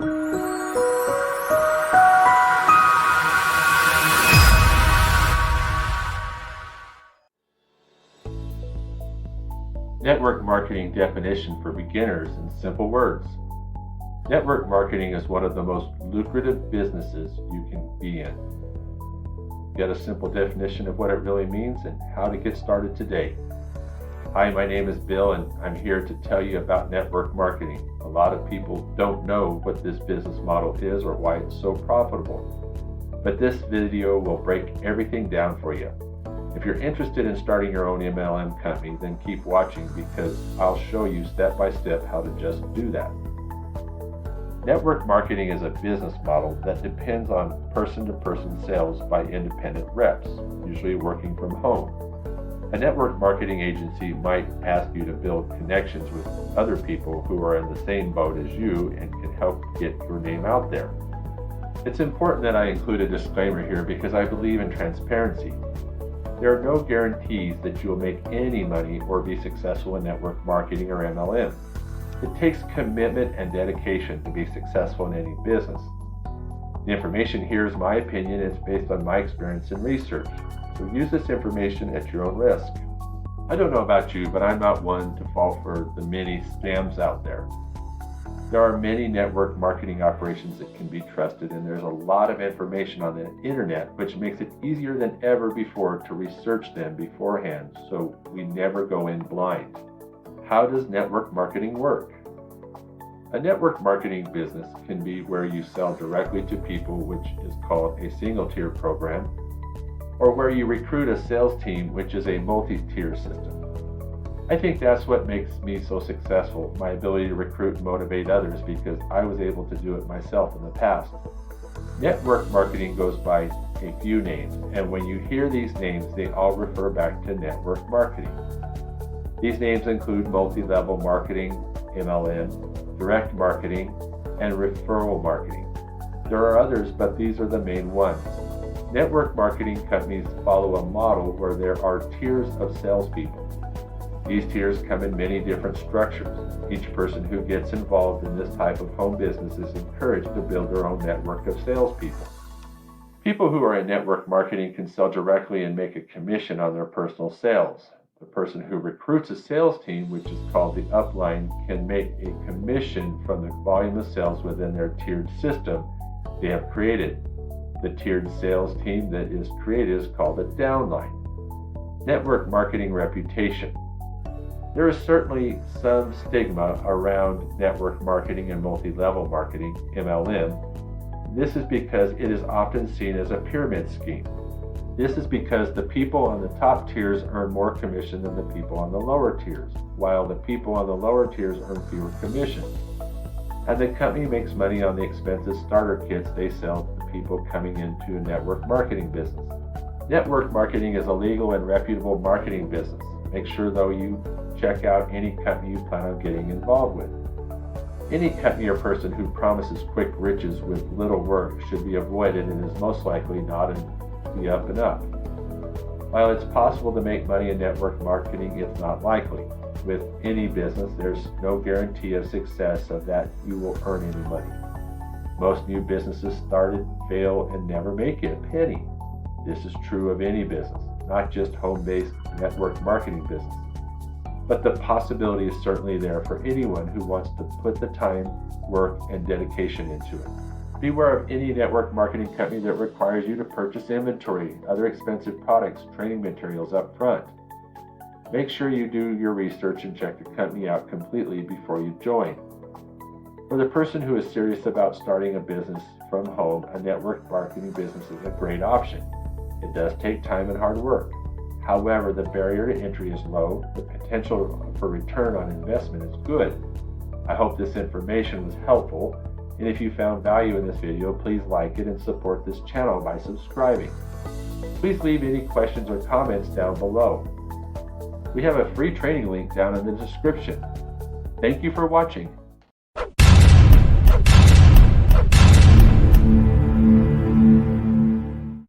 Network marketing definition for beginners in simple words. Network marketing is one of the most lucrative businesses you can be in. Get a simple definition of what it really means and how to get started today. Hi, my name is Bill and I'm here to tell you about network marketing. A lot of people don't know what this business model is or why it's so profitable. But this video will break everything down for you. If you're interested in starting your own MLM company, then keep watching because I'll show you step by step how to just do that. Network marketing is a business model that depends on person-to-person sales by independent reps, usually working from home. A network marketing agency might ask you to build connections with other people who are in the same boat as you and can help get your name out there. It's important that I include a disclaimer here because I believe in transparency. There are no guarantees that you will make any money or be successful in network marketing or MLM. It takes commitment and dedication to be successful in any business. The information here is my opinion and it's based on my experience and research. So use this information at your own risk. I don't know about you, but I'm not one to fall for the many scams out there. There are many network marketing operations that can be trusted, and there's a lot of information on the internet, which makes it easier than ever before to research them beforehand, so we never go in blind. How does network marketing work? A network marketing business can be where you sell directly to people, which is called a single-tier program, or where you recruit a sales team, which is a multi-tier system. I think that's what makes me so successful, my ability to recruit and motivate others because I was able to do it myself in the past. Network marketing goes by a few names, and when you hear these names, they all refer back to network marketing. These names include multi-level marketing, MLM, direct marketing, and referral marketing. There are others, but these are the main ones. Network marketing companies follow a model where there are tiers of salespeople. These tiers come in many different structures. Each person who gets involved in this type of home business is encouraged to build their own network of salespeople. People who are in network marketing can sell directly and make a commission on their personal sales. The person who recruits a sales team, which is called the upline, can make a commission from the volume of sales within their tiered system they have created. The tiered sales team that is created is called a downline. Network marketing reputation. There is certainly some stigma around network marketing and multi-level marketing, MLM. This is because it is often seen as a pyramid scheme. This is because the people on the top tiers earn more commission than the people on the lower tiers, while the people on the lower tiers earn fewer commissions. And the company makes money on the expensive starter kits they sell to people coming into a network marketing business. Network marketing is a legal and reputable marketing business. Make sure, though, you check out any company you plan on getting involved with. Any company or person who promises quick riches with little work should be avoided and is most likely not in the up and up. While it's possible to make money in network marketing, it's not likely. With any business, there's no guarantee of success of that you will earn any money. Most new businesses started, fail, and never make it a penny. This is true of any business, not just home-based network marketing business. But the possibility is certainly there for anyone who wants to put the time, work, and dedication into it. Beware of any network marketing company that requires you to purchase inventory, other expensive products, training materials up front. Make sure you do your research and check the company out completely before you join. For the person who is serious about starting a business from home, a network marketing business is a great option. It does take time and hard work. However, the barrier to entry is low, the potential for return on investment is good. I hope this information was helpful, and if you found value in this video, please like it and support this channel by subscribing. Please leave any questions or comments down below. We have a free training link down in the description. Thank you for watching.